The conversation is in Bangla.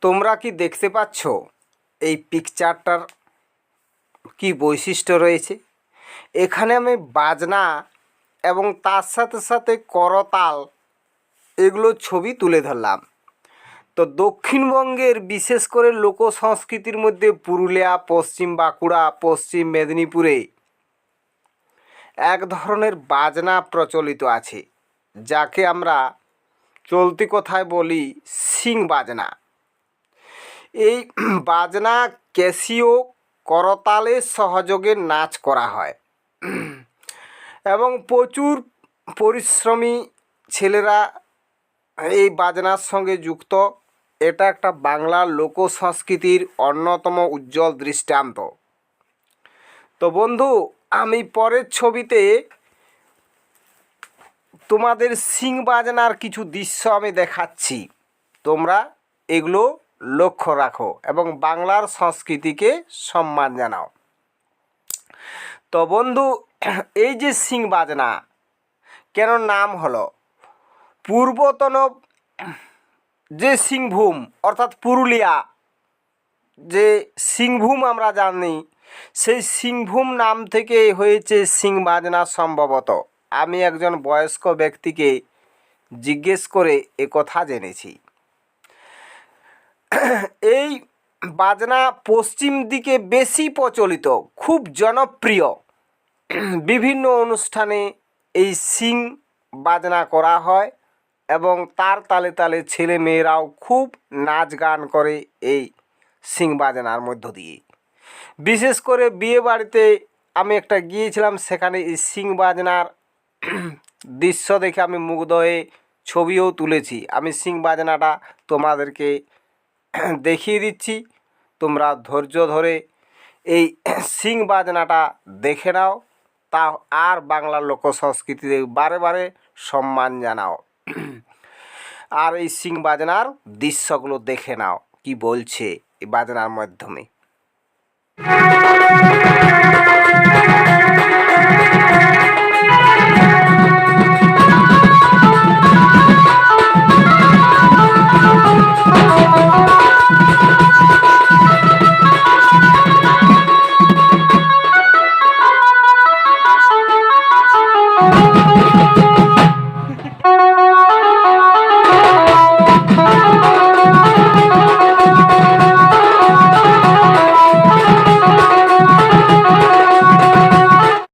তোমরা কি দেখতে পাচ্ছ এই পিকচারটার কি বৈশিষ্ট্য রয়েছে? এখানে আমি বাজনা এবং তার সাথে সাথে করতাল এগুলো ছবি তুলে ধরলাম। তো দক্ষিণবঙ্গের বিশেষ করে লোক সংস্কৃতির মধ্যে পুরুলিয়া, পশ্চিম বাঁকুড়া, পশ্চিম মেদিনীপুরে এক ধরনের বাজনা প্রচলিত আছে, যাকে আমরা চলতি কথায় বলি শিং বাজনা। এই বাজনা ক্যাসিও করতালের সহযোগে নাচ করা হয় এবং প্রচুর পরিশ্রমী ছেলেরা এই বাজনার সঙ্গে যুক্ত। এটা একটা বাংলার লোক সংস্কৃতির অন্যতম উজ্জ্বল দৃষ্টান্ত। তো বন্ধু, আমি পরের ছবিতে তোমাদের শিং বাজনার কিছু দৃশ্য আমি দেখাচ্ছি, তোমরা এগুলো লক্ষ্য রাখো এবং বাংলার সংস্কৃতিকে সম্মান জানাও। তো বন্ধু, এই যে শিং বাজনা কেন নাম হলো, পূর্বতন যে সিংভূম অর্থাৎ পুরুলিয়া, যে সিংভূম আমরা জানি, সেই সিংভূম নাম থেকে হয়েছে শিং বাজনা সম্ভবত। আমি একজন বয়স্ক ব্যক্তিকে জিজ্ঞেস করে কথা জেনেছি। এই বাজনা পশ্চিম দিকে বেশি প্রচলিত, খুব জনপ্রিয়। বিভিন্ন অনুষ্ঠানে এই শিং বাজনা করা হয় এবং তার তালে তালে ছেলে মেয়েরাও খুব নাচ গান করে এই শিং বাজনার মধ্য দিয়ে। বিশেষ করে বিয়ে বাড়িতে আমি একটা গিয়েছিলাম, সেখানে এই শিং বাজনার দৃশ্য দেখে আমি মুগ্ধ হয়ে ছবিও তুলেছি। আমি শিং বাজনাটা তোমাদেরকে দেখিয়ে দিচ্ছি, তোমরা ধৈর্য ধরে এই শিং বাজনাটা দেখে নাও, তা আর বাংলার লোক সংস্কৃতিতে বারে বারে সম্মান জানাও। আর এই শিং বাজনার দৃশ্যগুলো দেখে নাও কি বলছে এই বাজনার মাধ্যমে।